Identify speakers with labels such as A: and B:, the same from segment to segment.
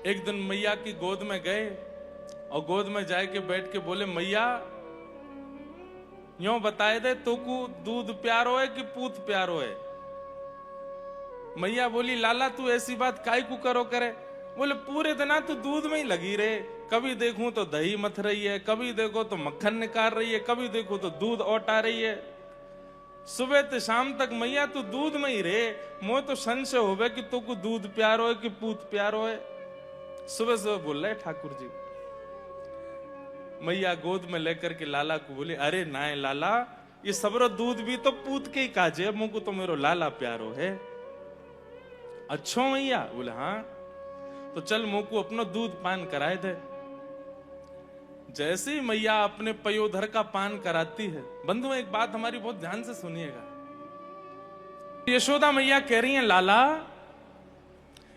A: एक दिन मैया की गोद में गए और गोद में जाके बैठ के बोले, मैया यूं बताए दे तो को दूध प्यारो है कि पूत प्यारो है। मैया बोली, लाला तू ऐसी बात काई को करो करे। बोले, पूरे दिन तू दूध में ही लगी रहे, कभी देखूं तो दही मथ रही है, कभी देखो तो मक्खन निकाल रही है, कभी देखो तो दूध औटा रही है, सुबह से शाम तक मैया तू दूध में ही रहे। मोह तो संशय होवे कि तू को दूध प्यारो है कि पूत प्यारो है। सुबह सुबह बोल रहे ठाकुर जी। मैया गोद में लेकर के लाला को बोली, अरे नाय लाला, ये सबरो दूध भी तो पूत के ही काजे, मुझको तो मेरो लाला प्यारो है। अच्छो मैया? बोले हाँ। तो चल मुंह को अपनो दूध पान कराए दे। जैसे ही मैया अपने पयोधर का पान कराती है, बंधु एक बात हमारी बहुत ध्यान से सुनिएगा। यशोदा मैया कह रही हैं, लाला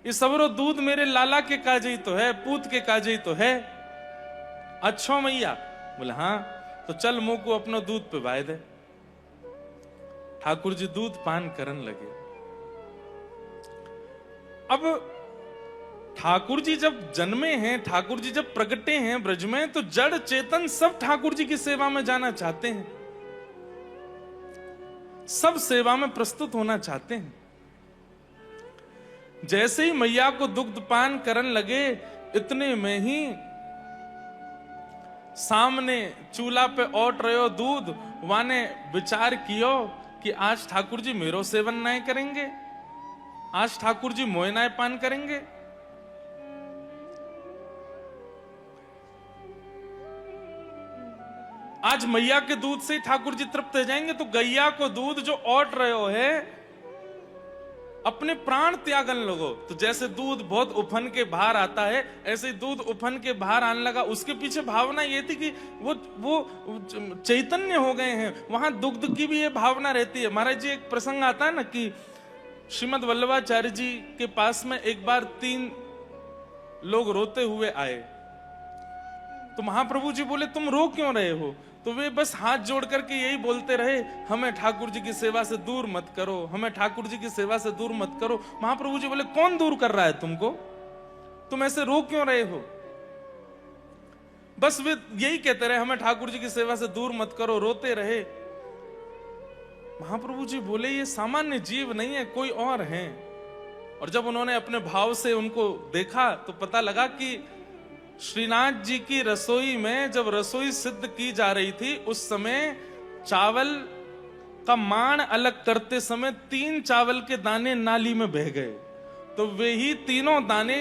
A: ये सबरो दूध मेरे लाला के काजे ही तो है, पूत के काजे ही तो है। अच्छो मैया? बोले हाँ। तो चल मुंह को अपना दूध पिवाए दे। ठाकुर जी दूध पान करन लगे। अब ठाकुर जी जब जन्मे हैं, ठाकुर जी जब प्रगटे हैं ब्रज में, तो जड़ चेतन सब ठाकुर जी की सेवा में जाना चाहते हैं, सब सेवा में प्रस्तुत होना चाहते हैं। जैसे ही मैया को दुग्ध पान करन लगे, इतने में ही सामने चूल्हा पे औट रहो दूध, वाने विचार कियो कि आज ठाकुर जी मेरो सेवन नहीं करेंगे, आज ठाकुर जी मोय नाय पान करेंगे। आज मैया के दूध से ठाकुर जी तृप्त हो जाएंगे। तो गैया को दूध जो औट रहे हो है, अपने प्राण त्यागन लगो। तो जैसे दूध बहुत उफन के बाहर आता है, ऐसे दूध उफन के बाहर आने लगा। उसके पीछे भावना ये थी कि वो चैतन्य हो गए हैं, वहां दुग्ध की भी ये भावना रहती है। महाराज जी एक प्रसंग आता है ना कि श्रीमद वल्लभाचार्य जी के पास में एक बार 3 लोग रोते हुए आए। तो महाप्रभु जी बोले, तुम रो क्यों रहे हो? तो वे बस हाथ जोड़ करके यही बोलते रहे, हमें ठाकुर जी की सेवा से दूर मत करो, हमें ठाकुर जी की सेवा से दूर मत करो। महाप्रभु जी बोले, कौन दूर कर रहा है तुमको? तुम ऐसे रो क्यों रहे हो? बस वे यही कहते रहे, हमें ठाकुर जी की सेवा से दूर मत करो, रोते रहे। महाप्रभु जी बोले, ये सामान्य जीव नहीं है, कोई और हैं। और जब उन्होंने अपने भाव से उनको देखा तो पता लगा कि श्रीनाथ जी की रसोई में जब रसोई सिद्ध की जा रही थी, उस समय चावल का मान अलग करते समय 3 चावल के दाने नाली में बह गए। तो वे ही तीनों दाने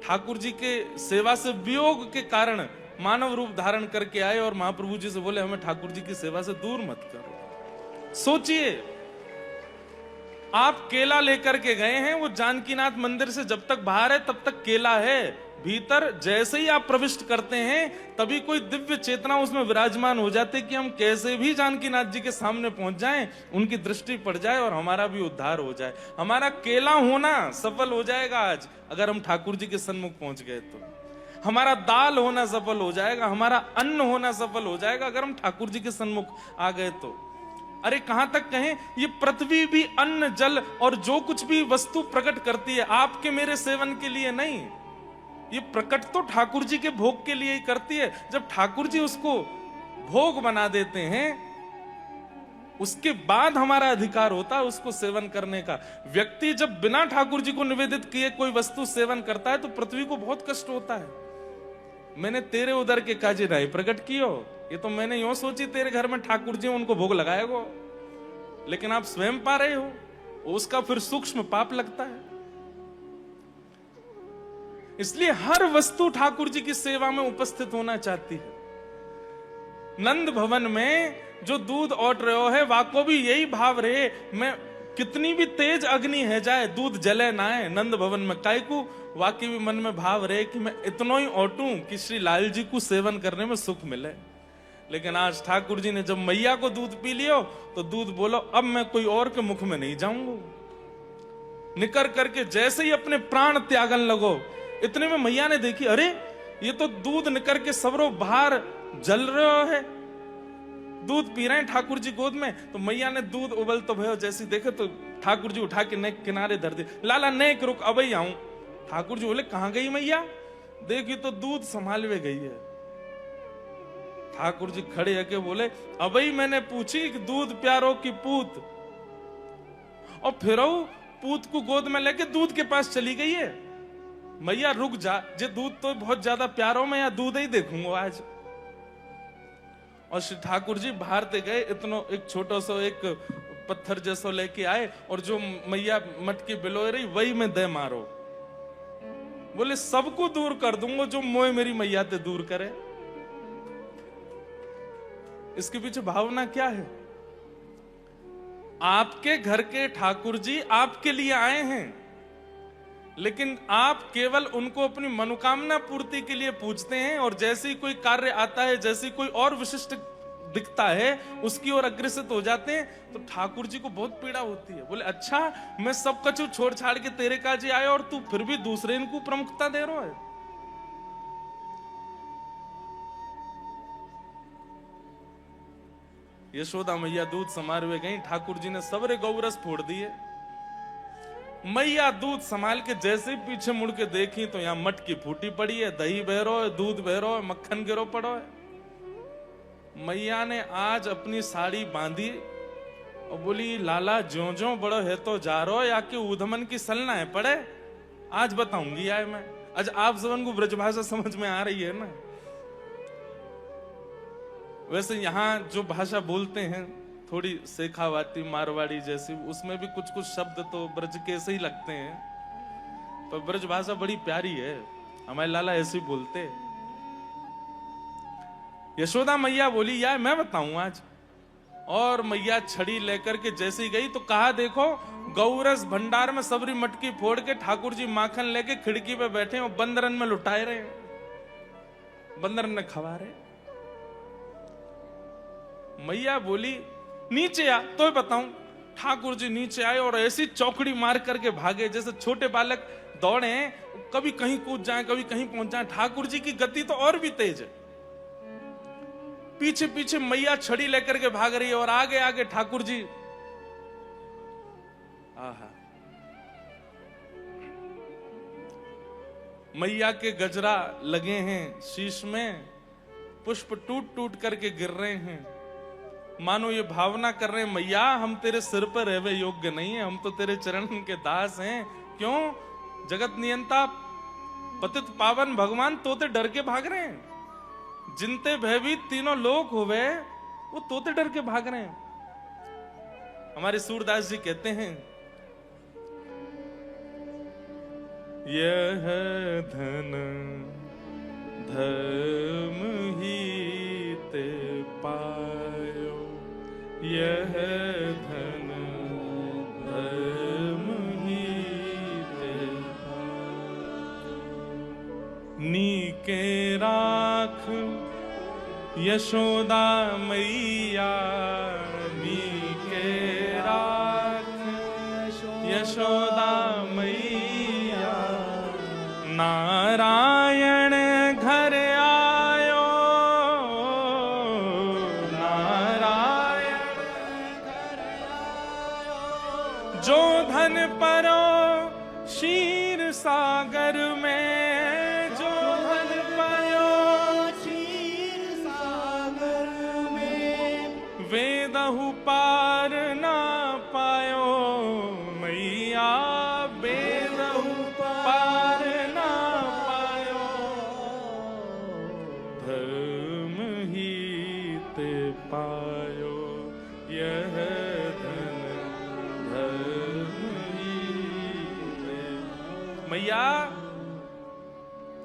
A: ठाकुर जी के सेवा से वियोग के कारण मानव रूप धारण करके आए और महाप्रभु जी से बोले, हमें ठाकुर जी की सेवा से दूर मत करो। सोचिए, आप केला लेकर के गए हैं, वो जानकीनाथ मंदिर से जब तक बाहर है तब तक केला है, भीतर जैसे ही आप प्रविष्ट करते हैं तभी कोई दिव्य चेतना उसमें विराजमान हो जाती कि हम कैसे भी जानकीनाथ जी के सामने पहुंच जाएं, उनकी दृष्टि पड़ जाए और हमारा भी उद्धार हो जाए। हमारा केला होना सफल हो जाएगा आज अगर हम ठाकुर जी के सन्मुख पहुंच गए तो। हमारा दाल होना सफल हो जाएगा, हमारा अन्न होना सफल हो जाएगा अगर हम ठाकुर जी के सन्मुख आ गए तो। अरे कहां तक कहें, ये पृथ्वी भी अन्न जल और जो कुछ भी वस्तु प्रकट करती है, आपके मेरे सेवन के लिए नहीं, ये प्रकट तो ठाकुर जी के भोग के लिए ही करती है। जब ठाकुर जी उसको भोग बना देते हैं, उसके बाद हमारा अधिकार होता है उसको सेवन करने का। व्यक्ति जब बिना ठाकुर जी को निवेदित किए कोई वस्तु सेवन करता है तो पृथ्वी को बहुत कष्ट होता है। मैंने तेरे उदर के काजे नहीं प्रकट कियो, ये तो मैंने यूं सोची तेरे घर में ठाकुर जी उनको भोग लगाएगो, लेकिन आप स्वयं पा रहे हो, उसका फिर सूक्ष्म पाप लगता है। इसलिए हर वस्तु ठाकुर जी की सेवा में उपस्थित होना चाहती है। नंद भवन में जो दूध औट रहे है, वाको भी यही भाव रहे, मैं कितनी भी तेज अग्नि है जाए, दूध जले ना है नंद भवन में। कायकू वाकई भी मन में भाव रहे कि मैं इतना ही औटूं कि श्री लाल जी को सेवन करने में सुख मिले। लेकिन आज ठाकुर जी ने जब मैया को दूध पी लियो तो दूध बोलो, अब मैं कोई और के मुख में नहीं जाऊंगा। निकर करके जैसे ही अपने प्राण त्यागन लगो, इतने में मैया ने देखी, अरे ये तो दूध निकर के सबरो बाहर जल रहा है, दूध पी रहे हैं ठाकुर जी गोद में। तो मैया ने दूध उबल तो भयो जैसी देखे तो ठाकुर जी उठा के नेक किनारे धर दे, लाला नेक रुक अब ही आऊं। ठाकुर जी बोले कहां गई मैया? देखी तो दूध संभालवे गई है। ठाकुर जी खड़े होके बोले अबई मैंने पूछी कि दूध प्यारो की पूत, और फिर पूत को गोद में लेके दूध के पास चली गई है। मैया रुक जा, जे दूध तो बहुत ज्यादा प्यारो में, या दूध ही देखूंगा आज। और श्री ठाकुर जी बाहर ते गए, इतनो एक छोटा सा एक पत्थर जैसा लेके आए, और जो मैया मटकी बिलो रही वही में दे मारो। बोले सबको दूर कर दूंगा जो मोए मेरी मैया ते दूर करे। इसके पीछे भावना क्या है? आपके घर के ठाकुर जी आपके लिए आए हैं, लेकिन आप केवल उनको अपनी मनोकामना पूर्ति के लिए पूछते हैं, और जैसे ही कोई कार्य आता है, जैसे कोई और विशिष्ट दिखता है, उसकी ओर अग्रसित हो जाते हैं, तो ठाकुर जी को बहुत पीड़ा होती है। बोले अच्छा, मैं सब कछु छोड़ छाड़ के तेरे काजे आए और तू फिर भी दूसरे इनको प्रमुखता दे रहा है। यशोदा मैया दूध समारवे गई, ठाकुर जी ने सबरे गौरस फोड़ दिए। मैया दूध संभाल के जैसे ही पीछे मुड़ के देखी तो यहां मटकी फूटी पड़ी है, दही बह रहा है, दूध बह रहा है, मक्खन गिरो पड़ो है। मैया ने आज अपनी साड़ी बांधी और बोली लाला ज्यो ज्यो बड़ो है तो जा रो, या कि ऊधमन की सलना है पड़े, आज बताऊंगी आए मैं। आज आप सबन को ब्रजभाषा समझ में आ रही है ना? वैसे यहाँ जो भाषा बोलते हैं थोड़ी शेखावाती मारवाड़ी जैसी, उसमें भी कुछ कुछ शब्द तो ब्रज के ऐसे ही लगते हैं, पर ब्रज भाषा बड़ी प्यारी है। हमारे लाला ऐसे ही बोलते। यशोदा मैया बोली यार मैं बताऊं आज, और मैया छड़ी लेकर के जैसे ही गई तो कहा देखो गौरस भंडार में सबरी मटकी फोड़ के ठाकुर जी माखन लेके खिड़की पे बैठे और बंदरन में लुटाए रहे, बंदरन ने खवा रहे। मैया बोली नीचे आ तो बताऊं। ठाकुर जी नीचे आए और ऐसी चौकड़ी मार करके भागे जैसे छोटे बालक दौड़े, कभी कहीं कूद जाएं, कभी कहीं पहुंच जाएं। ठाकुर जी की गति तो और भी तेज है। पीछे पीछे मैया छड़ी लेकर के भाग रही है और आगे आगे ठाकुर जी। आहा, मैया के गजरा लगे हैं शीश में, पुष्प टूट टूट करके गिर रहे हैं, मानो ये भावना कर रहे हैं मैया हम तेरे सिर पर रहवे योग्य नहीं है, हम तो तेरे चरण के दास हैं। क्यों? जगत नियंता पतित पावन भगवान तोते डर के भाग रहे हैं। जिनते भयभीत तीनों लोक होवे वो तोते डर के भाग रहे हैं। हमारे सूरदास जी कहते हैं यह धन धर्म ही ते पायो, यह धन धर्म ही ते नीके राख यशोदा मैया, नीके राख यशोदा मैया। नारायण घर आयो, नारायण घर आयो, जो धन परो क्षीर सागर में, जो धन पायो क्षीर सागर में, वेदहु पार ना पायो मैया, वेदहु पार ना पायो, धर्म ही ते पायो, यह धन धर्म ही ते। मैया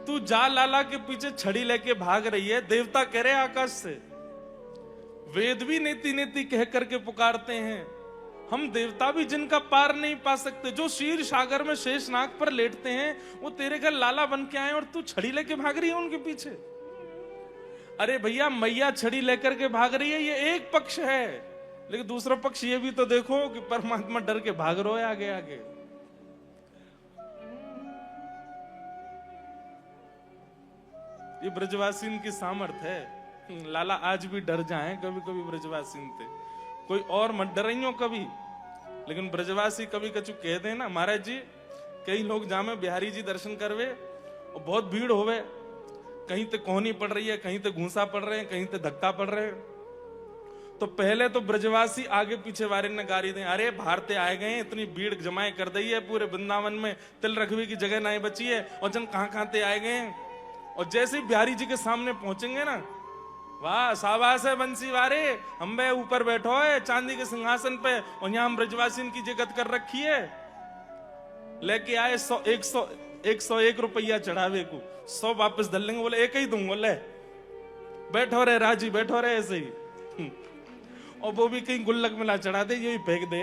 A: तू जा, लाला के पीछे छड़ी लेके भाग रही है। देवता कह रहे आकाश से, वेद भी नेति नेति कह करके पुकारते हैं, हम देवता भी जिनका पार नहीं पा सकते, जो शीर सागर में शेष नाग पर लेटते हैं, वो तेरे घर लाला बन के आए और तू छड़ी लेके भाग रही है उनके पीछे। अरे भैया मैया छड़ी लेकर के भाग रही है, ये एक पक्ष है, लेकिन दूसरा पक्ष ये भी तो देखो कि परमात्मा डर के भाग रहा है आगे आगे। ये ब्रजवासी की सामर्थ है। लाला आज भी डर जाए कभी कभी ब्रजवासी थे, कोई और मत डर रही हो कभी, लेकिन ब्रजवासी कभी कछु कह दे ना महाराज जी कई लोग जामे बिहारी जी दर्शन करवे और बहुत भीड़ होवे, कहीं तो कोहनी पड़ रही है, कहीं तो घूसा पड़ रहे हैं, कहीं तो धक्का पड़ रहे हैं। तो पहले तो ब्रजवासी आगे पीछे वारे ने गारी दें, अरे भारते आए गए, इतनी भीड़ जमाए कर दी है, पूरे वृंदावन में तिल रखवी की जगह नहीं बची है और जन कहां ते आए गए। और जैसे ही बिहारी जी के सामने पहुंचेंगे ना, वाह शाबाश है बंसी वारे, हम बे ऊपर बैठो है चांदी के सिंहासन पे और यहाँ हम ब्रजवासी की जगत कर रखी है। लेके आए 101 रुपया चढ़ावे को, 100 वापस दल लेंगे, बोले एक ही दूंगा, ले बैठो रे राजी, बैठो रे ऐसे ही। और वो भी कहीं गुल्लक मिला चढ़ा दे, ये भी फेंक दे।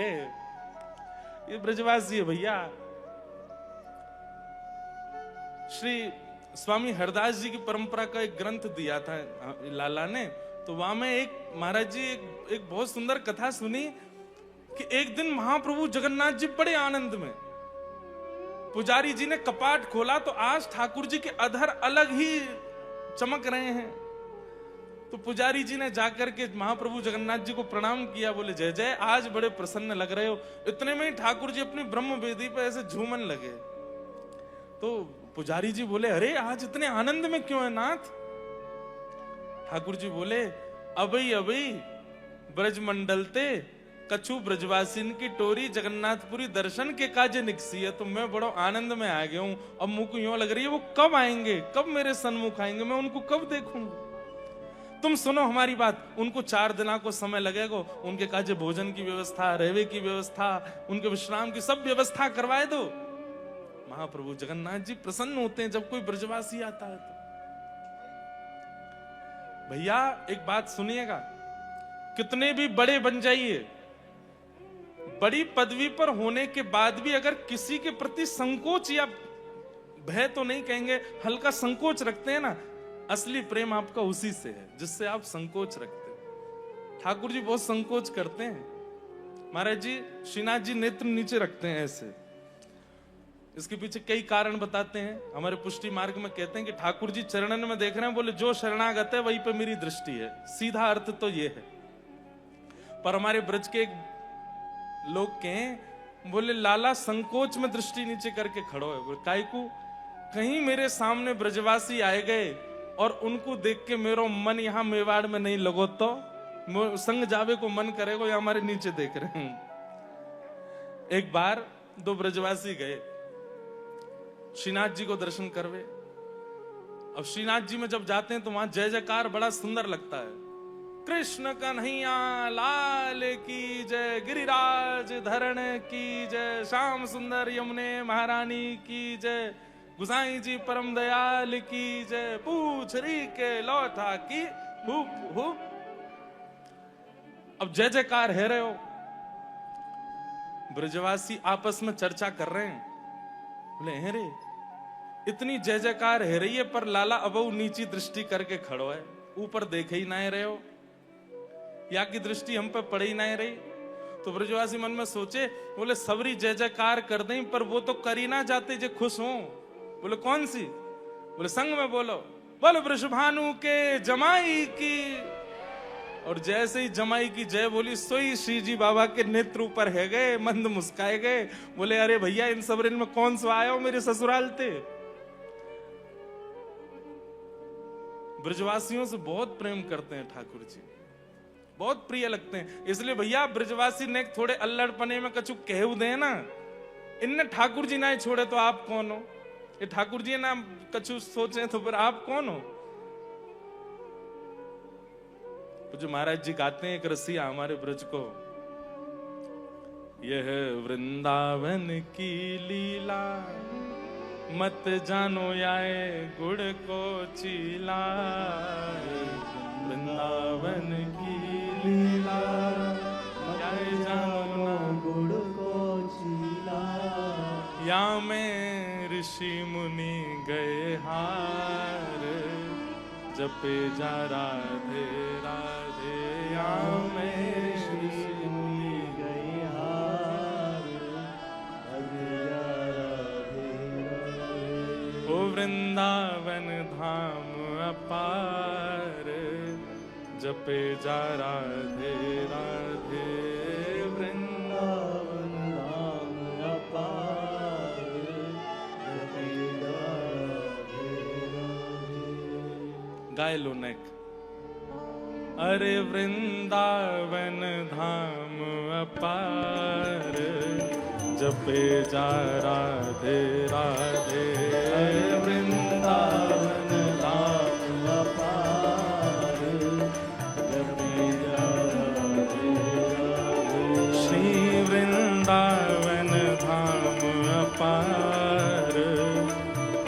A: ये ब्रजवासी है भैया। श्री स्वामी हरदास जी की परंपरा का एक ग्रंथ दिया था लाला ने, तो वहां में एक महाराज जी एक बहुत सुंदर कथा सुनी कि एक दिन महाप्रभु जगन्नाथ जी बड़े आनंद में, पुजारी जी ने कपाट खोला तो आज ठाकुर जी के अधर अलग ही चमक रहे हैं। तो पुजारी जी ने जाकर के महाप्रभु जगन्नाथ जी को प्रणाम किया, बोले जय जय, आज बड़े प्रसन्न लग रहे हो। इतने में ही ठाकुर जी अपनी ब्रह्म वेदी पे ऐसे झूमन लगे। तो पुजारी जी बोले, अरे आज इतने आनंद में क्यों है नाथ? ठाकुर जी बोले, अबई अबई ब्रज मंडलते कछु ब्रजवासिन की टोरी जगन्नाथपुरी दर्शन के काजे निकसी है। तो मैं बड़ो आनंद में आ गया हूं, अब मुंह को यूं लग रही है वो कब आएंगे, कब मेरे सन्मुख आएंगे, मैं उनको कब देखूंगा। तुम सुनो हमारी बात, उनको 4 दिन को समय लगेगा, उनके काजे भोजन की व्यवस्था, रहवे की व्यवस्था, उनके विश्राम की सब व्यवस्था करवाए दो। महाप्रभु जगन्नाथ जी प्रसन्न होते हैं जब कोई ब्रजवासी आता है तो। भैया एक बात सुनिएगा, कितने भी बड़े बन जाइए, बड़ी पदवी पर होने के बाद भी अगर किसी के प्रति संकोच या भय तो नहीं कहेंगे, हल्का संकोच रखते हैं ना, असली प्रेम आपका उसी से है जिससे आप संकोच रखते हैं। ठाकुर जी बहुत संकोच करते हैं। महाराज जी श्रीनाथ जी नेत्र नीचे रखते हैं ऐसे, इसके पीछे कई कारण बताते हैं। हमारे पुष्टि मार्ग में कहते हैं कि ठाकुर जी चरणन में देख रहे हैं, बोले जो शरणागत है वहीं पे मेरी दृष्टि है। सीधा अर्थ तो ये है। पर हमारे ब्रज के लोग कहें, बोले लाला संकोच में दृष्टि नीचे करके खड़ो है। बोले काई को, कहीं मेरे सामने ब्रजवासी आए गए और उनको देख के मेरा मन यहाँ मेवाड़ में नहीं लगो तो संग जावे को मन करेगा, या हमारे नीचे देख रहे हैं। एक बार 2 ब्रजवासी गए श्रीनाथ जी को दर्शन करवे। अब श्रीनाथ जी में जब जाते हैं तो वहां जय जयकार बड़ा सुंदर लगता है। कृष्ण कन्हैया लाल की जय, गिरिराज धरण की जय, श्याम सुंदर यमुने महारानी की जय, गुसाई जी परम दयाल की जय, पूछरी के लौटा की हुप हुप। अब जय जयकार है रहे हो, ब्रजवासी आपस में चर्चा कर रहे हैं। बोले हैं रे, इतनी जय जयकार है रही है पर लाला अबऊ नीची दृष्टि करके खड़ो है, ऊपर देखे ही ना रहे हो, या की दृष्टि हम पे पड़ ही ना रही। तो ब्रजवासी मन में सोचे, बोले सबरी जय जयकार कर दें पर वो तो कर ही ना जाते जो खुश हो। बोले कौन सी? बोले संग में बोलो, बोल वृषभानु के जमाई की। और जैसे ही जमाई की जय बोली, सोई श्री जी बाबा के नेत्र ऊपर है गए, मंद मुस्काए गए। बोले अरे भैया इन सबरिन में कौन सा आया हो, मेरे ससुराल थे। ब्रजवासियों से बहुत प्रेम करते हैं ठाकुर जी, बहुत प्रिय लगते हैं। इसलिए भैया ब्रजवासी ने थोड़े अल्लड़पने में कछु कह दे ना, इनने ठाकुर जी ना छोड़े तो आप कौन हो? ये ठाकुर जी ना कछु सोचे तो फिर आप कौन हो? जो महाराज जी गाते हैं एक रसिया हमारे ब्रज को, यह वृंदावन की लीला मत जानो आए गुड़ को चीला। वृंदावन की लीला आए जानो गुड़ को चीला। या में ऋषि मुनि गए हार, जपे जा राधे राधे। या में ऋषि मुनि गए हार, ओ वृंदावन धाम अपार, जपे जा राधे राधे। वृंदावन धाम अपार, गाय लो नेक। अरे वृंदावन धाम अपार, जपे जा राधे राधे। वृंदावन धाम अपार, जपे जा राधे राधे। श्री वृंदावन धाम अपार,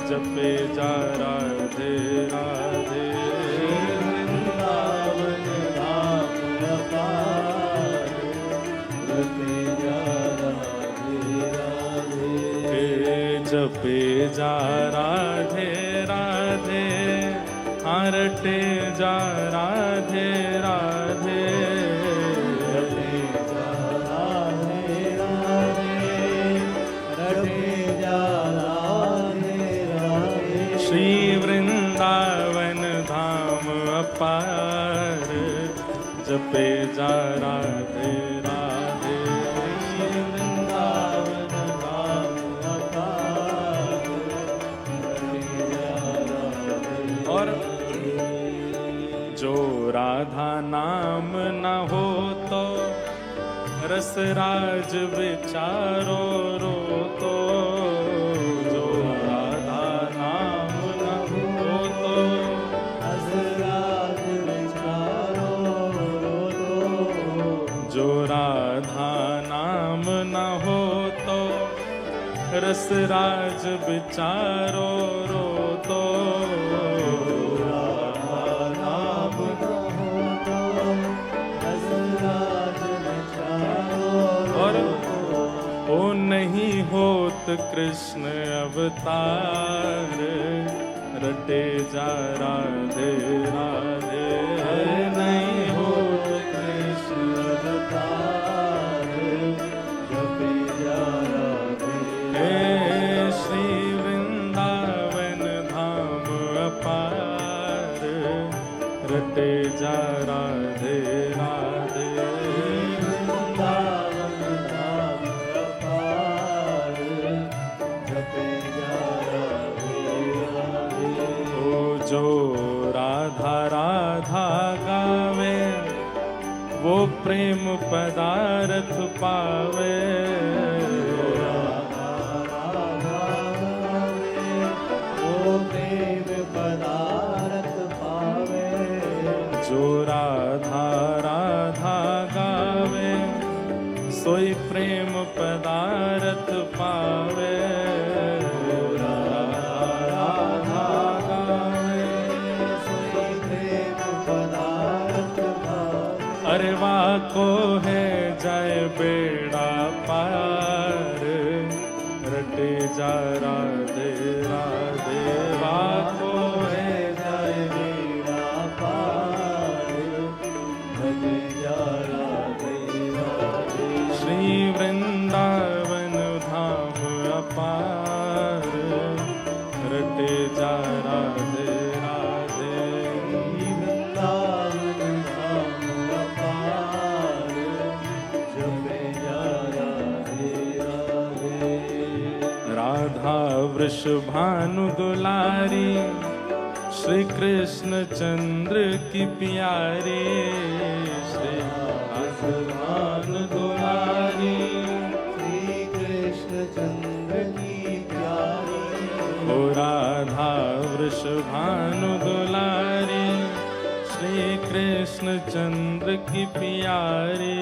A: जपे जा राधे राधे। वृंदावन धाम अपार, जपे जा राधे राधे। जपे जा राधे राधे, रटे जा राधे राधे। जपे जा राधे राधे, रटे जा राधे राधे। श्री वृंदावन धाम अपार, जपे जा राधे राधे। वृंदावन धाम अपार, जपे जा राधे। और जो राधा नाम न हो तो रसराज विचारो रो तो। जो राधा नाम न हो तो रसराज विचारो रो तो। जो राधा नाम न हो तो रसराज विचारो रो तो। ओ नहीं होत कृष्ण अवतार, रटे जा राधे राधे। नहीं होत कृष्ण अवतार, जपे जा राधे। श्री वृंदावन धाम अपार, रटे जा राधे राधे। जो राधा राधा गावे, वो प्रेम पदार्थ पावे। राधा राधा गावे, वो प्रेम पदार्थ पावे। जो राधा राधा गावे, सोई प्रेम पदार्थ पावे। अरे वाको है जाए बेड़ा पार, रटे जा राधे राधे। वाको है जाए बेड़ा पार, रटे जा राधे राधे। श्री वृंदावन धाम अपार, रटे जा राधे राधे। राधा वृषभानु दुलारी, श्री कृष्ण चंद्र की प्यारी। श्री वृषभानु दुलारी, श्री कृष्ण चंद्र की प्यारी। ओ राधा वृषभानु दुलारी, श्री कृष्ण चंद्र की प्यारी।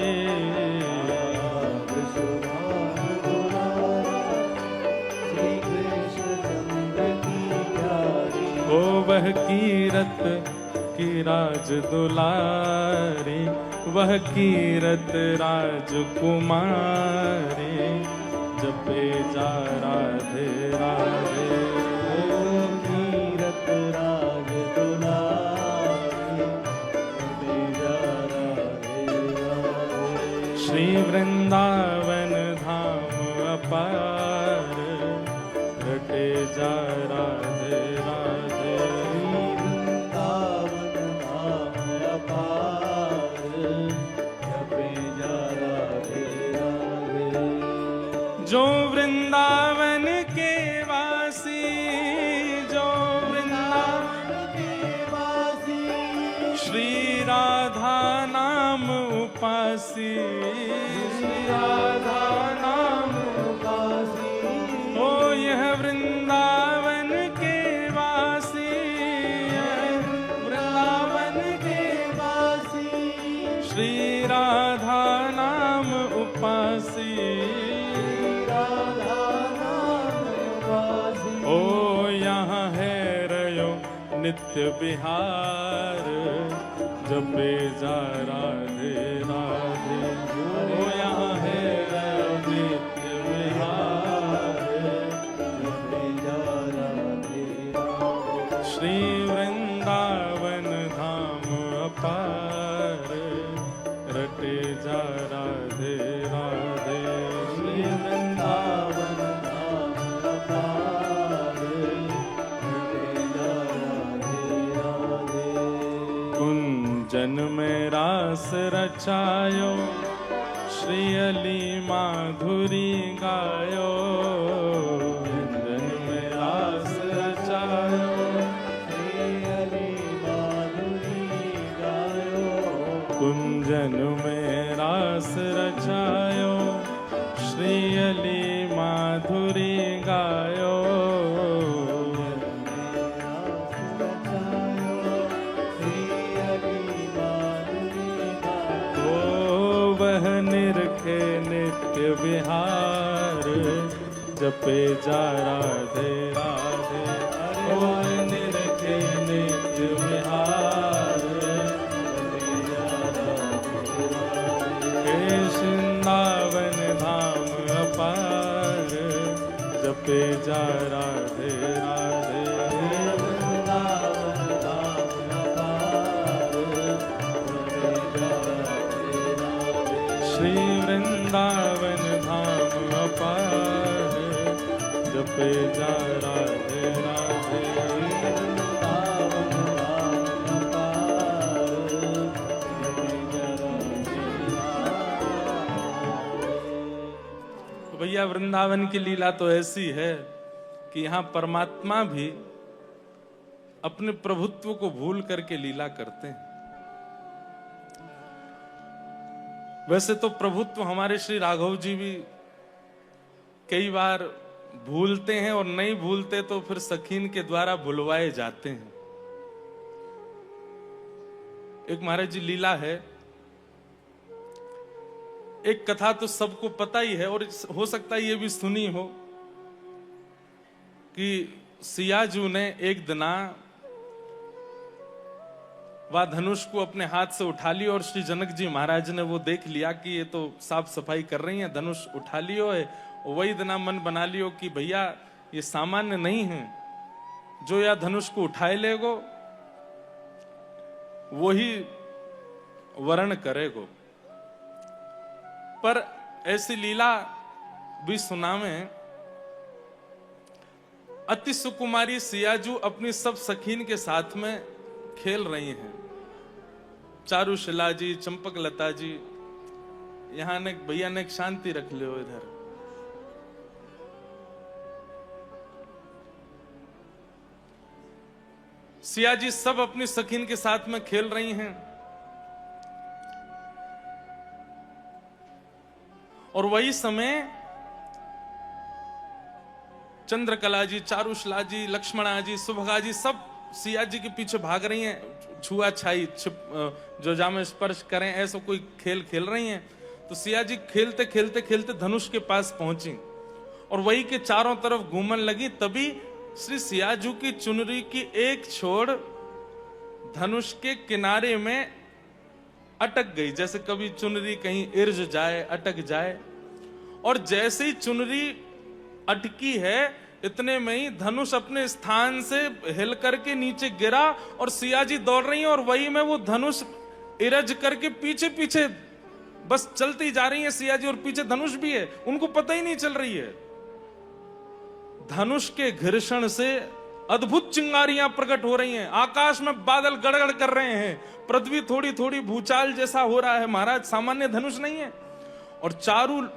A: ओ वह कीरत की राज दुलारी, वह कीरत राजकुमारी। जपे जा राधे राधे। ओ कीरत राज दुलारी, जपे जा राधे राधे। श्री वृंदावन धाम अपार, रटे जा राधे राधे। जो वृंदावन के वासी, जो वृंदावन के वासी, उपासी, श्री राधा नाम उपासी, ओ यह वृंदावन के वासी, वृंदावन के वासी, श्री राधा नाम उपासी, राधा नाम उपासी, ओ यहाँ है रयो नित्य विहार, जपे जा राधे राधे, ओ यहाँ है नित्य विहार, जपे जा राधे राधे, श्री वृंदावन धाम अपार, रटे जा राधे राधे, श्री वृंदावन धाम अपार, रटे जा राधे राधे। कुंजन में रास रचायो, श्री अली माधुरी गायो, कुंजन में रास रचायो, श्री अली माधुरी गायो, कुंजन में रास रचायो, श्री अली माधुरी गायो, निरखे नित्य विहार, जपे जा राधे राधे, ओ निरखे नित्य विहार, जपे जा राधे राधे, वृंदावन धाम अपार, जपे जा राधे राधे, वृंदावन धाम अपार, जपे जा श्री वृंदावन धाम अपार, जपे जा राधे राधे, वृंदावन धाम अपार, जपे जा राधे राधे। तो भैया वृंदावन की लीला तो ऐसी है कि यहाँ परमात्मा भी अपने प्रभुत्व को भूल करके लीला करते हैं। वैसे तो प्रभुत्व हमारे श्री राघव जी भी कई बार भूलते हैं, और नहीं भूलते तो फिर सखीन के द्वारा भुलवाए जाते हैं। एक महाराज जी लीला है, एक कथा तो सबको पता ही है, और हो सकता है ये भी सुनी हो कि सियाजू ने एक दिना वह धनुष को अपने हाथ से उठा लिया, और श्री जनक जी महाराज ने वो देख लिया कि ये तो साफ सफाई कर रही है, धनुष उठा लियो है। वही दिना मन बना लियो कि भैया ये सामान्य नहीं है, जो या धनुष को उठाए लेगो वही वर्ण करेगो। पर ऐसी लीला भी सुना में, अति सुकुमारी सियाजू अपनी सब सखीन के साथ में खेल रही हैं। चारुशिला जी, चंपक लता जी, यहां ने भैया ने शांति रख लो इधर। सिया जी सब अपनी सखीन के साथ में खेल रही हैं, और वही समय चंद्रकला जी, चारुशिला जी, लक्ष्मणा जी, सुभगा जी सब सिया जी के पीछे भाग रही हैं। छुआ छाई, जो जामे स्पर्श करें, ऐसा कोई खेल खेल रही हैं। तो सिया जी खेलते खेलते खेलते धनुष के पास पहुंची, और वही के चारों तरफ घूमने लगी। तभी श्री सियाजू की चुनरी की एक छोड़ धनुष के किनारे में अटक गई, जैसे कभी चुनरी कहीं इर्ज जाए, अटक जाए। और जैसे ही चुनरी अटकी है, इतने में ही धनुष अपने स्थान से हिल करके नीचे गिरा, और सियाजी दौड़ रही हैं, और वही में वो धनुष इरज करके पीछे पीछे बस चलती जा रही है सियाजी, और पीछे धनुष भी है, उनको पता ही नहीं चल रही है। धनुष के घर्षण से अद्भुत चिंगारियां प्रकट हो रही हैं, आकाश में बादल गड़गड़ कर रहे हैं, पृथ्वी थोड़ी थोड़ी भूचाल जैसा हो रहा है। महाराज सामान्य धनुष नहीं है। और चारू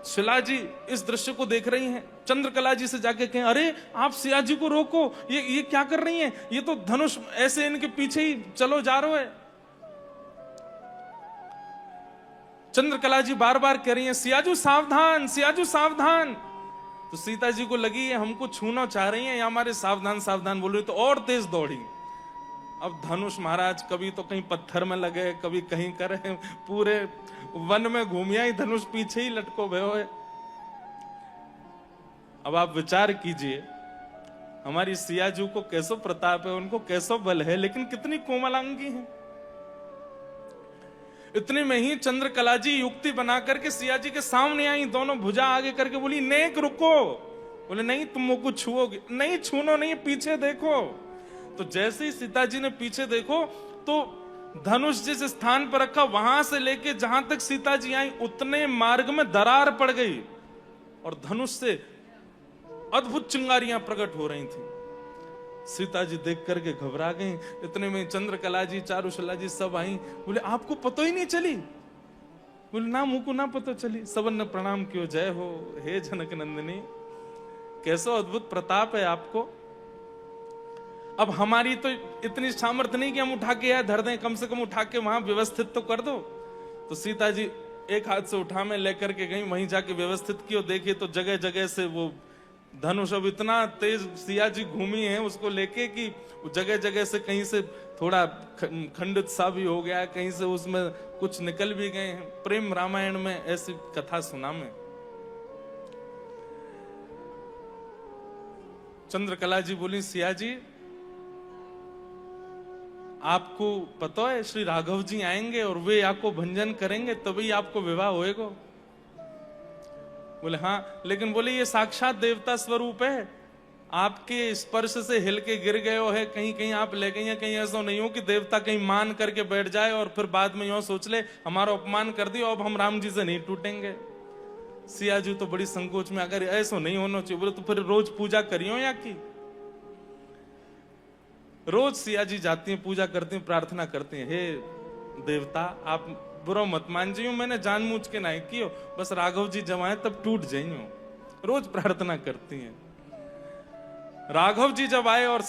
A: शिला जी इस दृश्य को देख रही हैं। चंद्रकला जी से जाके कहें, अरे आप सिया जी को रोको, ये क्या कर रही हैं? ये तो धनुष ऐसे इनके पीछे ही चलो जा रहे है। चंद्रकला जी बार बार कह रही हैं सियाजू सावधान, सियाजू सावधान। तो सीता जी को लगी है हमको छूना चाह रही हैं या हमारे सावधान सावधान बोल रही, तो और तेज दौड़ी। अब धनुष महाराज कभी तो कहीं पत्थर में लगे, कभी कहीं करे, पूरे वन में घूमिया ही धनुष पीछे ही लटको भयो है। अब आप विचार कीजिए हमारी सियाजू को कैसो प्रताप है, उनको कैसो बल है, लेकिन कितनी कोमलांगी है। इतने में ही चंद्रकला जी युक्ति बना करके सिया जी के सामने आई, दोनों भुजा आगे करके बोली नेक रुको। बोले नहीं तुम मुझको छुओगे नहीं, छूनो नहीं, पीछे देखो। तो जैसे ही सीता जी ने पीछे देखो तो धनुष जिस स्थान पर रखा वहां से लेके जहां तक सीता जी आई उतने मार्ग में दरार पड़ गई और धनुष से अद्भुत चिंगारियां प्रकट हो रही थी। सीता जी देख करके घबरा गई। इतने में चंद्रकला जी, चारुशला जी सब आई। बोले आपको पता ही नहीं चली? बोले ना मुझको ना पता चली। सबन ने प्रणाम कियो, जय हो हे जनक नंदिनी, कैसो अद्भुत प्रताप है आपको। अब हमारी तो इतनी सामर्थ्य नहीं कि हम उठा के धर दें, कम से कम उठा के वहां व्यवस्थित तो कर दो। तो सीता जी एक हाथ से उठा में लेकर के गई, वहीं जाके व्यवस्थित की और देखिए तो जगह जगह से वो धनुष अब इतना तेज सिया जी घूमी है उसको लेके कि जगह जगह से कहीं से थोड़ा खंडित सा भी हो गया, कहीं से उसमें कुछ निकल भी गए हैं। प्रेम रामायण में ऐसी कथा सुना मैं। चंद्रकला जी बोली सिया जी आपको पता है श्री राघव जी आएंगे और वे आपको भंजन करेंगे तभी आपको विवाह होएगा। बोले हाँ, लेकिन बोले ये साक्षात देवता स्वरूप है, आपके स्पर्श से हिल के गिर गए हो है, कहीं कहीं आप ले गई हैं, कहीं ऐसा नहीं हो कि देवता कहीं मान करके बैठ जाए और फिर बाद में यूं सोच ले हमारा अपमान कर दिया अब हम राम जी से नहीं टूटेंगे। सिया जी तो बड़ी संकोच में, अगर ऐसा नहीं होना चाहिए बोले तो फिर रोज पूजा करियो या की। रोज सिया जी जाती हैं, पूजा करती हैं, प्रार्थना करती हैं, हे देवता आप बुरा मत मान जियो, मैंने जानबूझ के नहीं कियो, बस राघव जी जब आए तब टूट जाइयो। रोज प्रार्थना करती हैं। राघव जी जब आए और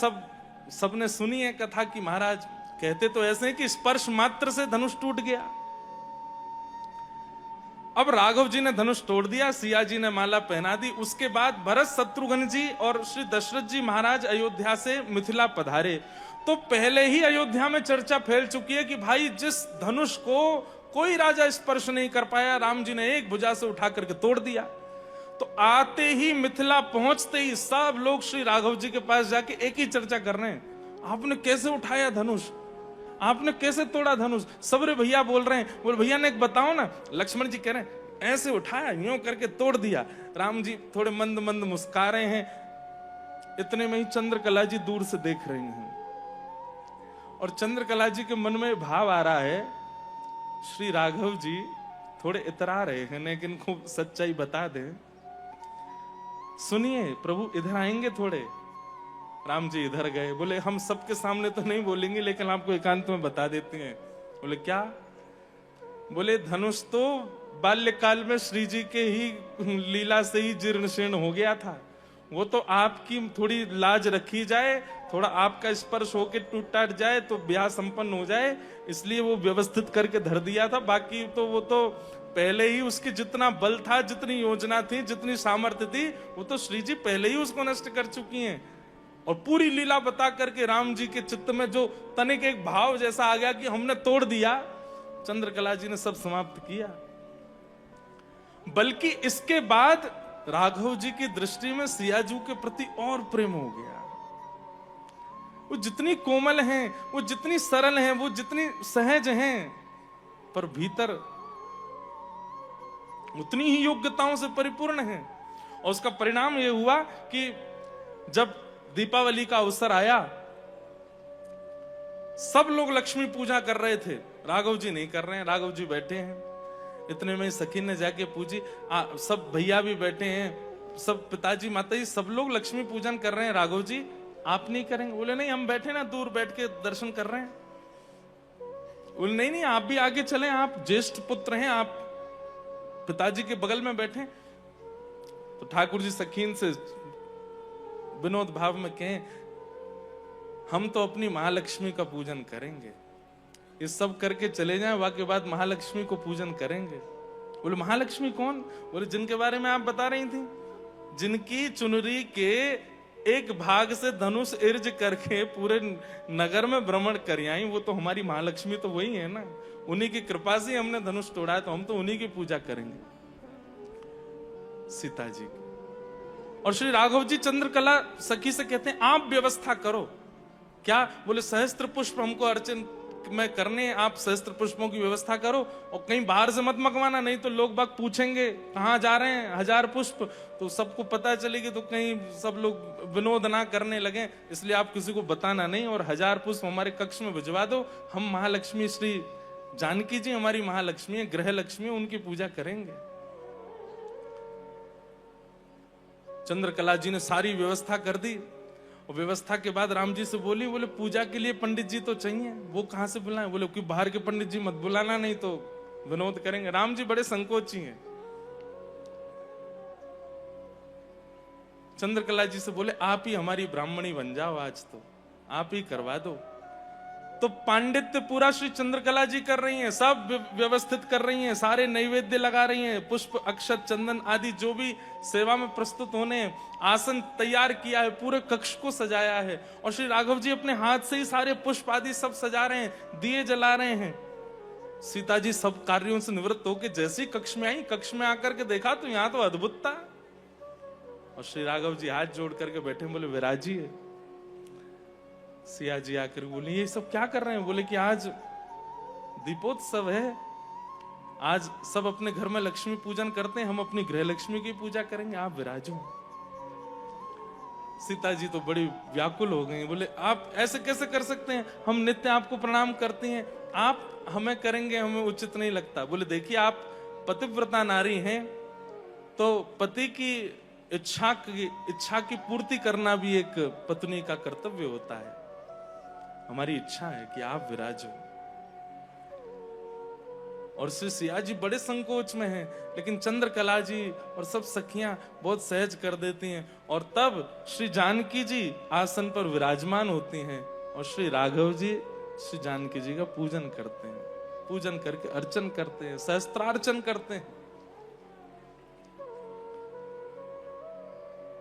A: सबने सुनी है कथा कि महाराज कहते तो ऐसे हैं कि स्पर्श मात्र से धनुष टूट गया। अब राघव जी ने धनुष तोड़ दिया, सिया जी ने माला पहना दी। उसके बाद भरत शत्रुघ्न जी और श्री दशरथ जी महाराज अयोध्या से मिथिला पधारे। तो पहले ही अयोध्या में चर्चा फैल चुकी है कि भाई जिस धनुष को कोई राजा स्पर्श नहीं कर पाया राम जी ने एक भुजा से उठा करके तोड़ दिया। तो आते ही मिथिला पहुंचते ही सब लोग श्री राघव जी के पास जाके एक ही चर्चा कर रहे हैं, आपने कैसे उठाया धनुष, आपने कैसे तोड़ा धनुष। सबरे भैया बोल रहे हैं, बोल भैया ने एक बताओ ना। लक्ष्मण जी कह रहे हैं ऐसे उठाया, यूं करके तोड़ दिया। राम जी थोड़े मंद मंद मुस्कुरा रहे हैं। इतने में ही चंद्रकला जी दूर से देख रही हैं और चंद्रकला जी के मन में भाव आ रहा है श्री राघव जी थोड़े इतरा रहे हैं, लेकिन खूब सच्चाई बता दें। सुनिए प्रभु इधर आएंगे थोड़े। राम जी इधर गए। बोले हम सबके सामने तो नहीं बोलेंगे लेकिन आपको एकांत में बता देते हैं। बोले क्या? बोले धनुष तो बाल्यकाल में श्री जी के ही लीला से ही जीर्ण शीर्ण हो गया था, वो तो आपकी थोड़ी लाज रखी जाए, थोड़ा आपका स्पर्श होके टूट टाट जाए तो ब्याह संपन्न हो जाए, इसलिए वो व्यवस्थित करके धर दिया था। बाकी तो वो तो पहले ही उसकी जितना बल था, जितनी योजना थी, जितनी सामर्थ्य थी, वो तो श्री जी पहले ही उसको नष्ट कर चुकी हैं। और पूरी लीला बता करके राम जी के चित्त में जो तनिक एक भाव जैसा आ गया कि हमने तोड़ दिया, चंद्रकला जी ने सब समाप्त किया। बल्कि इसके बाद राघव जी की दृष्टि में सियाजू के प्रति और प्रेम हो गया। वो जितनी कोमल हैं, वो जितनी सरल हैं, वो जितनी सहज हैं, पर भीतर उतनी ही योग्यताओं से परिपूर्ण हैं। और उसका परिणाम यह हुआ कि जब दीपावली का अवसर आया, सब लोग लक्ष्मी पूजा कर रहे थे, राघव जी नहीं कर रहे हैं, राघव जी बैठे हैं। इतने में सखी ने जाके पूछी, सब भैया भी बैठे हैं, सब पिताजी माताजी सब लोग लक्ष्मी पूजन कर रहे हैं, राघव जी आप नहीं करेंगे? बोले नहीं हम बैठे ना दूर बैठ के दर्शन कर रहे हैं। बोले नहीं नहीं आप भी आगे चलें, आप ज्येष्ठ पुत्र हैं, आप पिताजी के बगल में बैठे। तो ठाकुर जी सखीन से विनोद भाव में कहें, हम तो अपनी महालक्ष्मी का पूजन करेंगे, ये सब करके चले जाएं, वाके बाद महालक्ष्मी को पूजन करेंगे। बोले महालक्ष्मी कौन? बोले जिनके बारे में आप बता रही थी, जिनकी चुनरी के एक भाग से धनुष इर्ज करके पूरे नगर में भ्रमण कर आई, वो तो हमारी महालक्ष्मी तो वही है ना। उन्हीं की कृपा से हमने धनुष तोड़ा है, तो हम तो उन्हीं की पूजा करेंगे, सीता जी की। और श्री राघव जी चंद्रकला सखी से कहते हैं आप व्यवस्था करो। क्या? बोले सहस्त्र पुष्प हमको अर्चन में करने, आप सहस्त्र पुष्पों की व्यवस्था करो और कहीं बाहर से मत मंगवाना, नहीं तो लोग बाग पूछेंगे कहाँ जा रहे हैं, 1000 पुष्प, तो सबको पता चलेगी तो कहीं सब लोग विनोद ना करने लगे, इसलिए आप किसी को बताना नहीं। और 1000 पुष्प हमारे कक्ष में भिजवा दो, हम महालक्ष्मी श्री जानकी जी हमारी महालक्ष्मी है, गृह लक्ष्मी, उनकी पूजा करेंगे। चंद्रकला जी ने सारी व्यवस्था कर दी और व्यवस्था के बाद राम जी से बोली, बोले पूजा के लिए पंडित जी तो चाहिए, वो कहां से बुलाएं? बोले कि बाहर के पंडित जी मत बुलाना, नहीं तो विनोद करेंगे। राम जी बड़े संकोची हैं। चंद्रकला जी से बोले आप ही हमारी ब्राह्मणी बन जाओ, आज तो आप ही करवा दो। तो पांडित्य पूरा श्री चंद्रकला जी कर रही हैं, सब व्यवस्थित कर रही हैं, सारे नैवेद्य लगा रही हैं, पुष्प अक्षत चंदन आदि जो भी सेवा में प्रस्तुत होने, आसन तैयार किया है, पूरे कक्ष को सजाया है। और श्री राघव जी अपने हाथ से ही सारे पुष्प आदि सब सजा रहे हैं, दिए जला रहे हैं। सीता जी सब कार्यों से निवृत्त होकर जैसे ही कक्ष में आई, कक्ष में आकर के देखा तो यहाँ तो अद्भुत था। और श्री राघव जी हाथ जोड़ करके बैठे, बोले विराजिए। सिया जी आकर बोले ये सब क्या कर रहे हैं? बोले कि आज दीपोत्सव है, आज सब अपने घर में लक्ष्मी पूजन करते हैं, हम अपनी गृह लक्ष्मी की पूजा करेंगे, आप विराजो। सीता जी तो बड़ी व्याकुल हो गई, बोले आप ऐसे कैसे कर सकते हैं, हम नित्य आपको प्रणाम करते हैं, आप हमें करेंगे, हमें उचित नहीं लगता। बोले देखिए आप पतिव्रता नारी हैं, तो पति की इच्छा की पूर्ति करना भी एक पत्नी का कर्तव्य होता है। हमारी इच्छा है कि आप विराजो। और श्री सिया जी बड़े संकोच में हैं, लेकिन चंद्रकला जी और सब सखियां बहुत सहज कर देती हैं। और तब श्री जानकी जी आसन पर विराजमान होती हैं और श्री राघव जी श्री जानकी जी का पूजन करते हैं, पूजन करके अर्चन करते हैं, सहस्त्रार्चन करते हैं।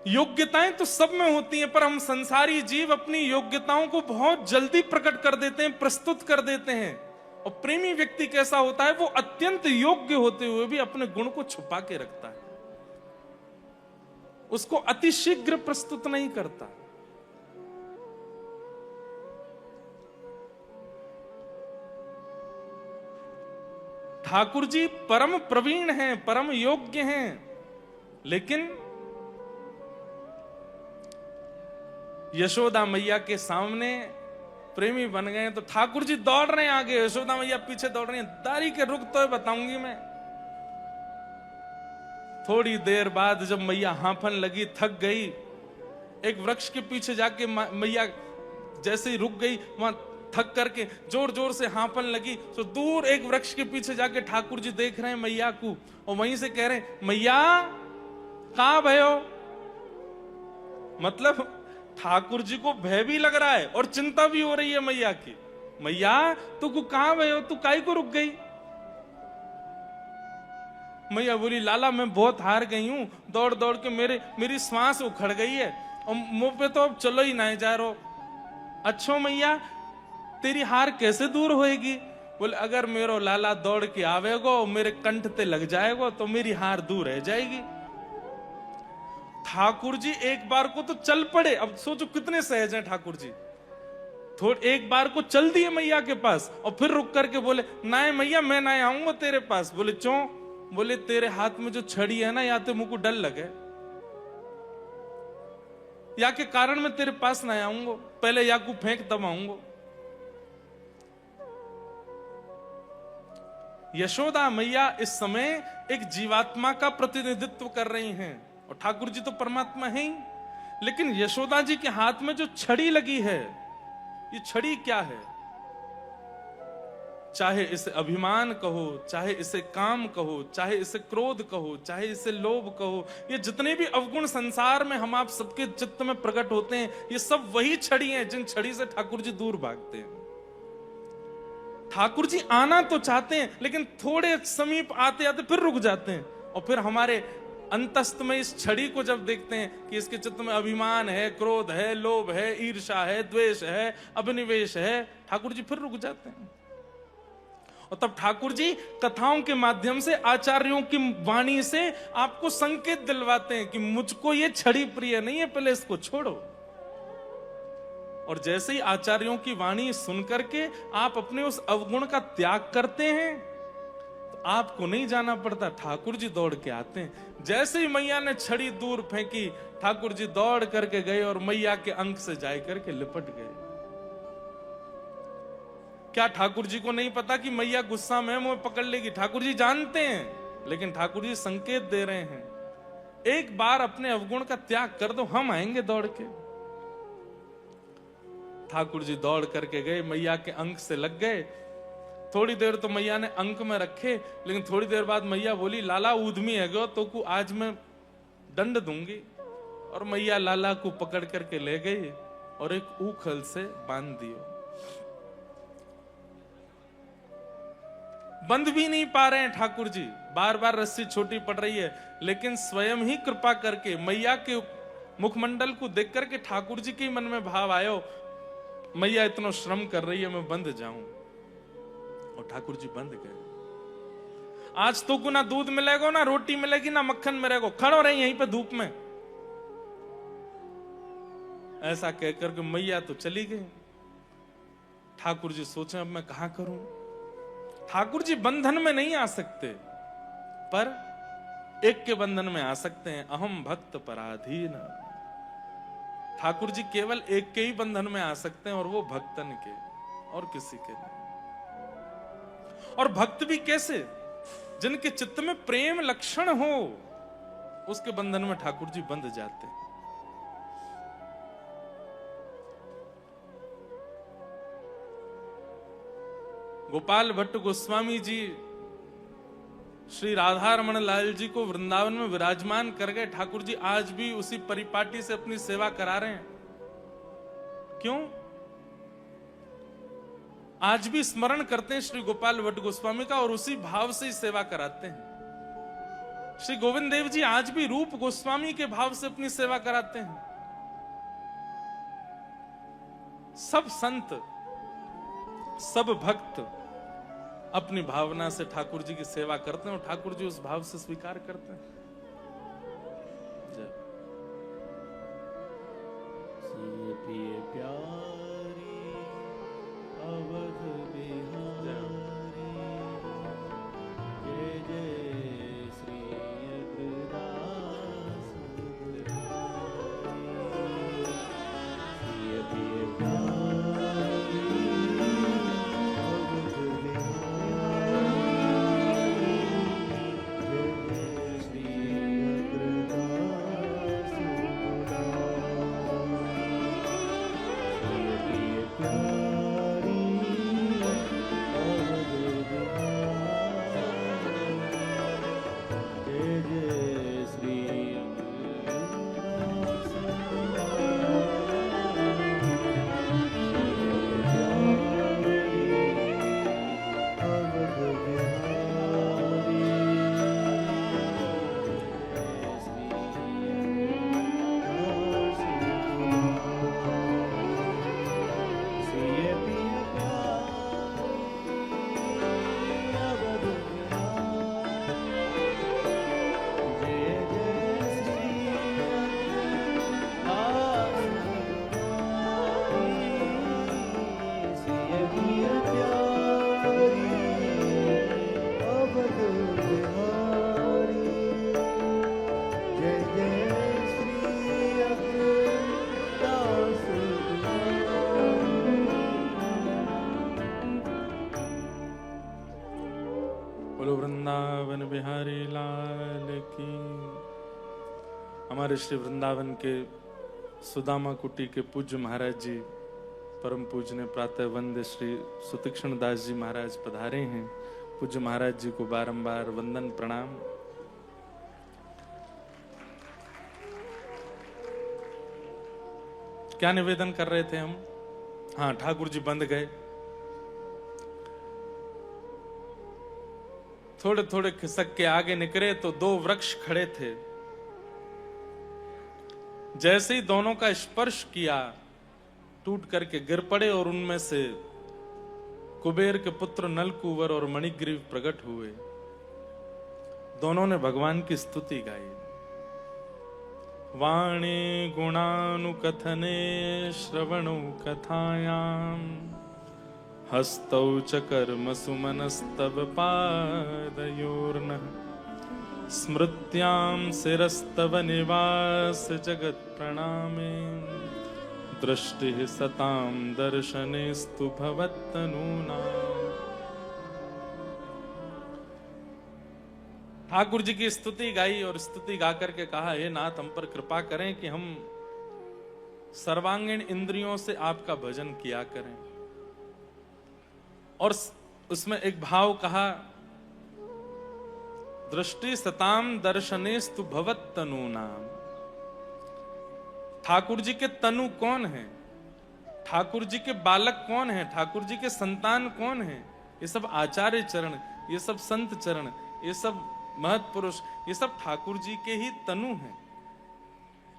A: योग्यताएं तो सब में होती हैं, पर हम संसारी जीव अपनी योग्यताओं को बहुत जल्दी प्रकट कर देते हैं, प्रस्तुत कर देते हैं। और प्रेमी व्यक्ति कैसा होता है, वो अत्यंत योग्य होते हुए भी अपने गुण को छुपा के रखता है, उसको अतिशीघ्र प्रस्तुत नहीं करता। ठाकुर जी परम प्रवीण हैं, परम योग्य हैं, लेकिन यशोदा मैया के सामने प्रेमी बन गए तो ठाकुर जी दौड़ रहे हैं आगे, यशोदा मैया पीछे दौड़ रही हैं। दारी के रुक तो बताऊंगी मैं। थोड़ी देर बाद जब मैया हांफन लगी, थक गई, एक वृक्ष के पीछे जाके मैया जैसे ही रुक गई, वहां थक करके जोर जोर से हांफन लगी, तो दूर एक वृक्ष के पीछे जाके ठाकुर जी देख रहे हैं मैया को, और वहीं से कह रहे हैं मैया कहां भयो। मतलब ठाकुर जी को भय भी लग रहा है और चिंता भी हो रही है मैया की। मैया तू को कहां भयो, तू काहे को रुक गई? मैया बोली लाला मैं बहुत हार गई हूं, दौड़ दौड़ के मेरी सांस उखड़ गई है और मुंह पे तो अब चलो ही नहीं जा रहा। अच्छो मैया तेरी हार कैसे दूर होएगी? बोले अगर मेरो लाला दौड़ के आवेगो, मेरे कंठ पे लग जाएगो तो मेरी हार दूर रह जाएगी। ठाकुर जी एक बार को तो चल पड़े, अब सोचो कितने सहज हैं ठाकुर जी। एक बार को चल दिए मैया के पास और फिर रुक करके बोले ना मैया मैं ना आऊंगा तेरे पास। बोले क्यों? बोले तेरे हाथ में जो छड़ी है ना, या तो मुझको डर लगे, या के कारण मैं तेरे पास ना आऊंगा, पहले या को फेंक तब आऊंगा। यशोदा मैया इस समय एक जीवात्मा का प्रतिनिधित्व कर रही हैं और ठाकुर जी तो परमात्मा है ही, लेकिन यशोदा जी के हाथ में जो छड़ी लगी है, ये छड़ी क्या है? चाहे इसे अभिमान कहो, चाहे इसे काम कहो, चाहे इसे क्रोध कहो, चाहे इसे लोभ कहो, ये जितने भी अवगुण संसार में हम आप सबके चित्त में प्रकट होते हैं, ये सब वही छड़ी हैं जिन छड़ी से ठाकुर जी दूर भागते हैं। ठाकुर जी आना तो चाहते हैं, लेकिन थोड़े समीप आते आते फिर रुक जाते हैं, और फिर हमारे अंतस्थ में इस छड़ी को जब देखते हैं कि इसके चित्त में अभिमान है, क्रोध है, लोभ है, ईर्ष्या है, द्वेष है, अभिनिवेश है, ठाकुर जी फिर रुक जाते हैं। और तब ठाकुर जी कथाओं के माध्यम से, आचार्यों की वाणी से आपको संकेत दिलवाते हैं कि मुझको ये छड़ी प्रिय नहीं है, पहले इसको छोड़ो। और जैसे ही आचार्यों की वाणी सुनकर के आप अपने उस अवगुण का त्याग करते हैं, तो आपको नहीं जाना पड़ता, ठाकुर जी दौड़ के आते हैं। जैसे ही मैया ने छड़ी दूर फेंकी, ठाकुर जी दौड़ करके गए और मैया के अंक से जाए करके लिपट गए। क्या ठाकुर जी को नहीं पता कि मैया गुस्सा में मुझे पकड़ लेगी? ठाकुर जी जानते हैं, लेकिन ठाकुर जी संकेत दे रहे हैं, एक बार अपने अवगुण का त्याग कर दो, हम आएंगे दौड़ के। ठाकुर जी दौड़ करके गए, मैया के अंक से लग गए। थोड़ी देर तो मैया ने अंक में रखे, लेकिन थोड़ी देर बाद मैया बोली, लाला ऊधमी है गो तो को आज मैं दंड दूंगी। और मैया लाला को पकड़ करके ले गई और एक ऊखल से बांध दियो। बंद भी नहीं पा रहे हैं ठाकुर जी, बार बार रस्सी छोटी पड़ रही है, लेकिन स्वयं ही कृपा करके मैया के मुखमंडल को देख करके ठाकुर जी के मन में भाव आयो, मैया इतना श्रम कर रही है, मैं बंद जाऊं। और ठाकुर जी बंद गए। आज तो को ना दूध मिलेगा, ना रोटी मिलेगी, ना मक्खन मिलेगा, खड़ो रही यहीं पे धूप में। ऐसा कहकर के मैया तो चली गई। ठाकुर जी सोचे अब मैं कहां करूं। ठाकुर जी बंधन में नहीं आ सकते, पर एक के बंधन में आ सकते हैं, अहम भक्त पराधीन। ठाकुर जी केवल एक के ही बंधन में आ सकते हैं, और वो भक्तन के, और किसी के नहीं। और भक्त भी कैसे? जिनके चित्त में प्रेम लक्षण हो, उसके बंधन में ठाकुर जी बंध जाते हैं। गोपाल भट्ट गोस्वामी जी श्री राधा रमन लाल जी को वृंदावन में विराजमान कर गए। ठाकुर जी आज भी उसी परिपाटी से अपनी सेवा करा रहे हैं। क्यों? आज भी स्मरण करते हैं श्री गोपाल भट्ट गोस्वामी का, और उसी भाव से ही सेवा कराते हैं। श्री गोविंद देव जी आज भी रूप गोस्वामी के भाव से अपनी सेवा कराते हैं। सब संत, सब भक्त अपनी भावना से ठाकुर जी की सेवा करते हैं, और ठाकुर जी उस भाव से स्वीकार करते हैं। जय
B: प्रिय प्यारी अवध बिहारी, जय जय श्री अग्रदास प्रिय प्रिय प्यारी अवध बिहारी, जय जय श्री अग्रदास
A: बोलो वृंदावन बिहारी लाल की। हमारे श्री वृंदावन के सुदामा कुटी के पूज्य महाराज जी, परम पूज्य प्रातः वंद्य श्री सुतीक्ष्ण दास जी महाराज पधारे हैं। पूज्य महाराज जी को बारंबार वंदन प्रणाम। क्या निवेदन कर रहे थे हम? हाँ, ठाकुर जी बंध गए। थोड़े थोड़े खिसक के आगे निकले तो दो वृक्ष खड़े थे। जैसे ही दोनों का स्पर्श किया टूट करके गिर पड़े और उनमें से कुबेर के पुत्र नलकूवर और मणिग्रीव प्रकट हुए। दोनों ने भगवान की स्तुति गाई। वाणी गुणानुकथने श्रवणौ कथायाम हस्तौ च कर्म सुमनस्तव पादयोर्नः स्मृत्यां शिरस्तव निवास जगत प्रणामे दृष्टि सतां दर्शनेस्तु भवत्तनूनाम्। ठाकुर जी की स्तुति गाई और स्तुति गा करके कहा, हे नाथ हम पर कृपा करें कि हम सर्वांगीण इंद्रियों से आपका भजन किया करें। और उसमें एक भाव कहा, दृष्टि सताम दर्शनेस्तु भवत्तनूनाम्। ठाकुर जी के तनु कौन है, ठाकुर जी के बालक कौन है, ठाकुर जी के संतान कौन है? ये सब आचार्य चरण, ये सब संत चरण, ये सब महत्पुरुष, ये सब ठाकुर जी के ही तनु हैं।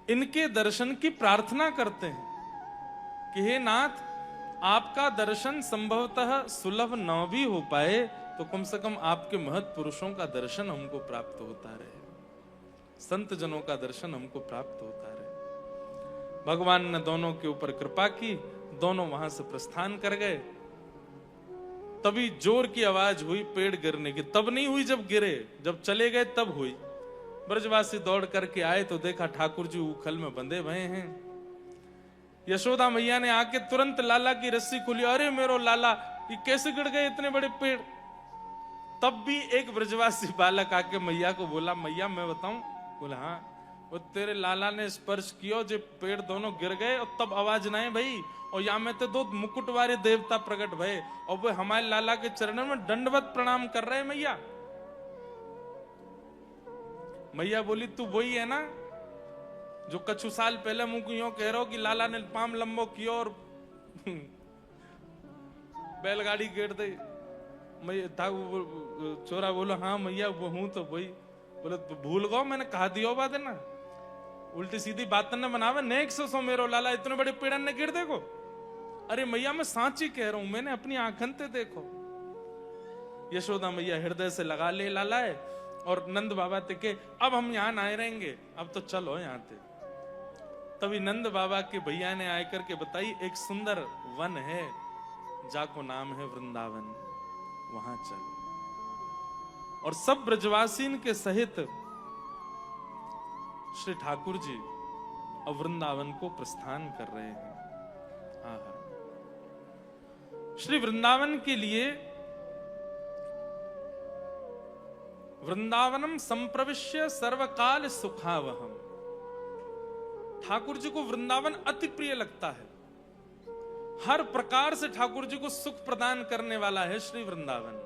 A: इनके दर्शन की प्रार्थना करते हैं कि हे नाथ आपका दर्शन संभवतः सुलभ न भी हो पाए तो कम से कम आपके महत्पुरुषों का दर्शन हमको प्राप्त होता रहे, संत जनों का दर्शन हमको प्राप्त होता रहे। भगवान ने दोनों के ऊपर कृपा की, दोनों वहां से प्रस्थान कर गए। तभी जोर की आवाज हुई पेड़ गिरने की। तब नहीं हुई जब गिरे, जब चले गए तब हुई। ब्रजवासी दौड़ करके आए तो देखा ठाकुर जी उखल में बंधे हुए हैं। यशोदा मैया ने आके तुरंत लाला की रस्सी खोली। अरे मेरो लाला, ये कैसे गिर गए इतने बड़े पेड़? तब भी एक ब्रजवासी बालक आके मैया को बोला, मैया मैं बताऊं? बोला हाँ। वो तेरे लाला ने स्पर्श किया जो पेड़ दोनों गिर गए और तब आवाज ना है भाई। और यहाँ में तो दो मुकुट वाले देवता प्रकट भये और वो हमारे लाला के चरणों में दंडवत प्रणाम कर रहे हैं। मैया मैया बोली, तू वही है ना जो कछु साल पहले मुंह को यूं कह रहा हो कि लाला ने पाम लंबो किया और बैलगाड़ी गिर दे? मैं था चोरा बोलो हाँ मैया वो हूं। तो वही बोले, तो भूल गो मैंने कहा दियो बात है ना, उल्टी सीधी बात ने बनावे। नेक सो मेरो लाला इतने बड़े पेड़ ने गिर देखो। अरे मैया मैं सांची कह रहा हूं, मैंने अपनी आंखन ते देखो। यशोदा मैया हृदय से लगा ले लाला है और नंद बाबा ते के अब हम यहाँ ना रहेंगे, अब तो चलो यहाँ ते। तभी नंद बाबा के भैया ने आकर के बताई, एक सुंदर वन है जाको नाम है वृंदावन, वहां चल। और सब ब्रजवासीन के सहित श्री ठाकुर जी अब वृंदावन को प्रस्थान कर रहे हैं। आहा। श्री वृंदावन के लिए वृंदावनम संप्रविश्य सर्वकाल सुखावहम। ठाकुर जी को वृंदावन अति प्रिय लगता है। हर प्रकार से ठाकुर जी को सुख प्रदान करने वाला है श्री वृंदावन।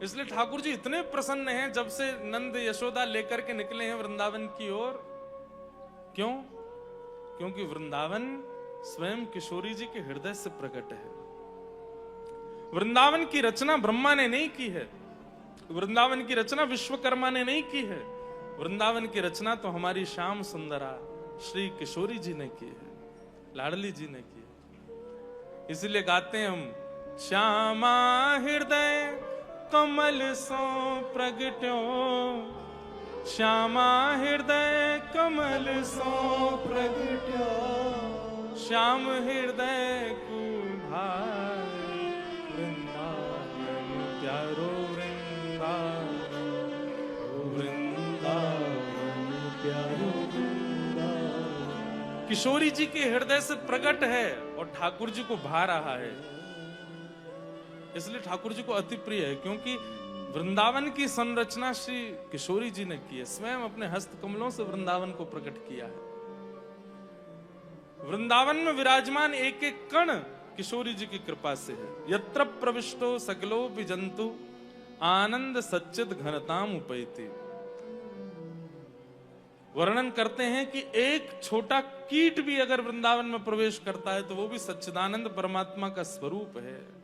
A: इसलिए ठाकुर जी इतने प्रसन्न हैं जब से नंद यशोदा लेकर के निकले हैं वृंदावन की ओर। क्यों? क्योंकि वृंदावन स्वयं किशोरी जी के हृदय से प्रकट है। वृंदावन की रचना ब्रह्मा ने नहीं की है, वृंदावन की रचना विश्वकर्मा ने नहीं की है। वृंदावन की रचना तो हमारी श्याम सुंदरा श्री किशोरी जी ने की है, लाडली जी ने की है। इसीलिए गाते हैं हम, श्यामा हृदय कमल सो प्रगट्यो, श्यामा हृदय कमल सो प्रगट्यो, श्याम हृदय कुभार वृंदावन प्यारो वृंदावन,
B: वृंदावन प्यारो वृंदावन।
A: किशोरी जी के हृदय से प्रकट है और ठाकुर जी को भा रहा है। इसलिए ठाकुर जी को अति प्रिय है, क्योंकि वृंदावन की संरचना श्री किशोरी जी ने की है। स्वयं अपने हस्त कमलों से वृंदावन को प्रकट किया है। वृंदावन में विराजमान एक एक कण किशोरी जी की कृपा से है। यत्र प्रविष्टो सकलो भी जंतु आनंद सच्चिद घनताम उपैति। वर्णन करते हैं कि एक छोटा कीट भी अगर वृंदावन में प्रवेश करता है तो वो भी सच्चिदानंद परमात्मा का स्वरूप है।